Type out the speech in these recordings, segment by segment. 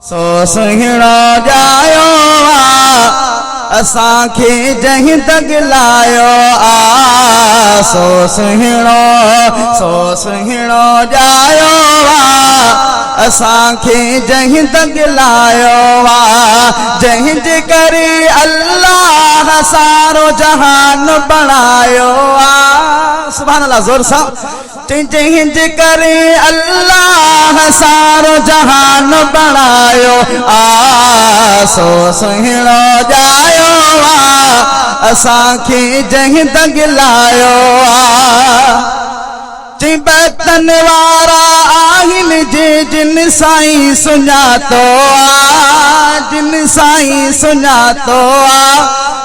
सो सुहिणो जायो असां खे जहीं तक लायो सो सुहिणो जायो असां खे जहीं तक लायो जहीं जे करे अल्लाह सारो जहान बणायो सुभान अल्लाह जोर सा जहीं जे करे अल्लाह सारो जहान बणायो सो सुहिणो जायो असां खे जहीं तक लायो चिबतन वारा आहिन जे जिन साईं सुञातो जिन साईं सुञातो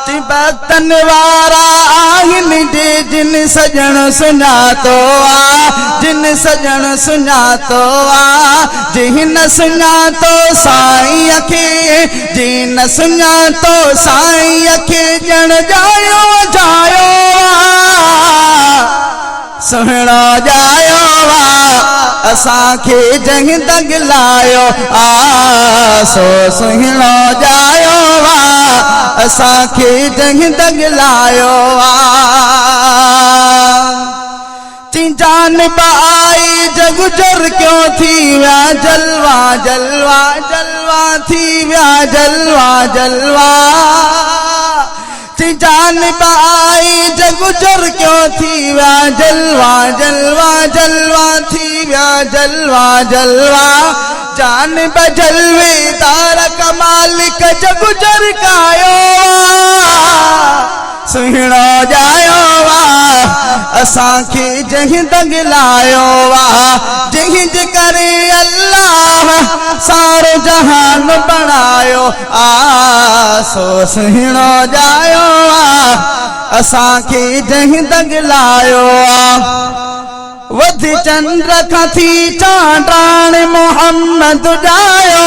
चिबतन वारा आहिन जे जिन सजण सुञातो जिन सजण सुञातो जिन सुञातो साईं खे जिन सुञातो साईं खे ॼण जायो जायो सुहिणो जायो असां खे जहीं तक लायो सो सुहिणो जायो असां खे जहीं तक लायो जान आई जग जर क्यों थी व्या जलवा जलवा जलवा थी व्या जलवा जलवा जान आई जग जर क्यों थी व्या जलवा जलवा जलवा थी व्या जलवा जलवा जान बजलवे तारक मालिक जग जर कायो सुहिणो जायो असां खे जहीं तक लायो जहीं जे करे अल्लाह सारो जहान बणायो सो सुहिणो जायो असां खे जहीं तक लायो वधि चंद्र खां थी चांडाण मोहम्मद जायो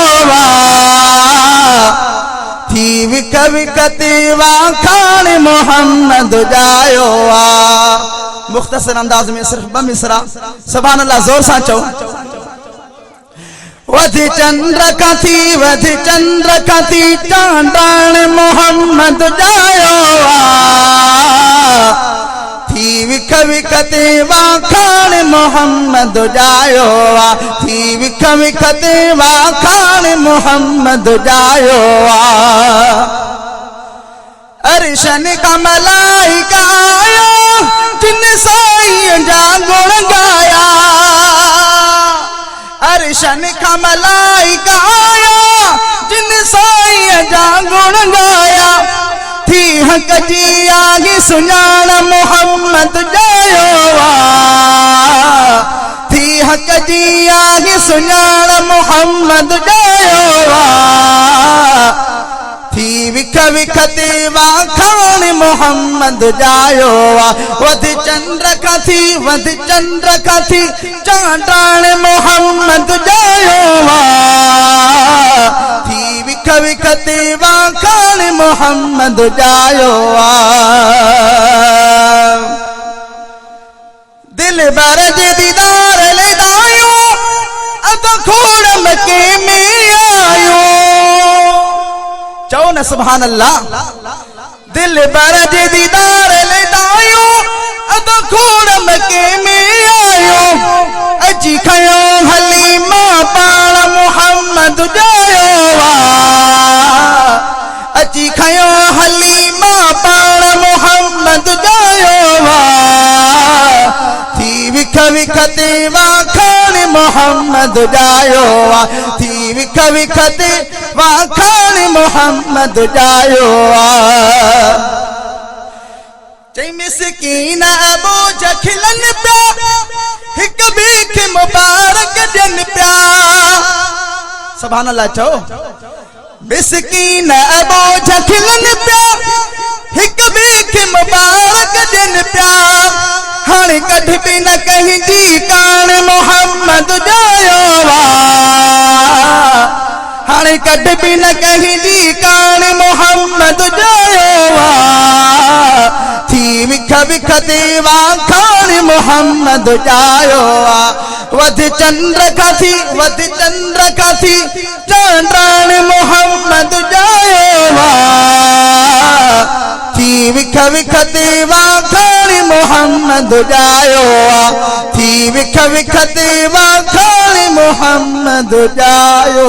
थी विक विकते वाखाण मोहम्मद जायो मुख्तसर अंदाज में सिर्फ ब मिसरा सुभान अल्लाह जोर सा चो वधि चंद्र का थी चांडाण मोहम्मद जायो थी विक विकते वाखाण मोहम्मद जायो थी विक विकते वाखाण मोहम्मद जायो अर्शन का मलाइका आयो जिन साईं जा गुण गाया अर्शन का मलाइका आया जिन साईं जा गुण गाया थी हक जी आगे सुञाण मोहम्मद जायो थी हक जी आगे सुञाण मोहम्मद जायो थी विक विकते वाखाण मोहम्मद जायो वधि चंद्र का थी चांडाण मोहम्मद जायो थी विक विकते वाखाण मोहम्मद जायो दिल बर जे दीदार ले दायो अद खोड़ मके में आयो चो न सुभान अल्लाह दिल बर जे दीदार ले दायो अद खोड़ मके में आयो अजी खयो हलीमा पाण मोहम्मद जायो अजी खयो हलीमा पाण मोहम्मद जायो थी विक विकते वाखाण मोहम्मद जायो थी विक विकते वाखाण मोहम्मद जायो चई मिसकीन अबू जखिलन प्या हिक बीख मुबारक जन प्या सुभान अल्लाह चो मिसकीन अबू जखिलन प्या हिक बीख मुबारक जन प्या हाणे कढ भी न कहीं जी कान मोहम्मद जायो हाणे कद भी न कहीं जी कान मोहम्मद जायो थी विख विख देवा खान मोहम्मद जायो वध चंद्र कथी चंद्रान मोहम्मद जायो थी विख विख देवा खान मोहम्मद जायो थी विख विख देवा खान मोहम्मद जायो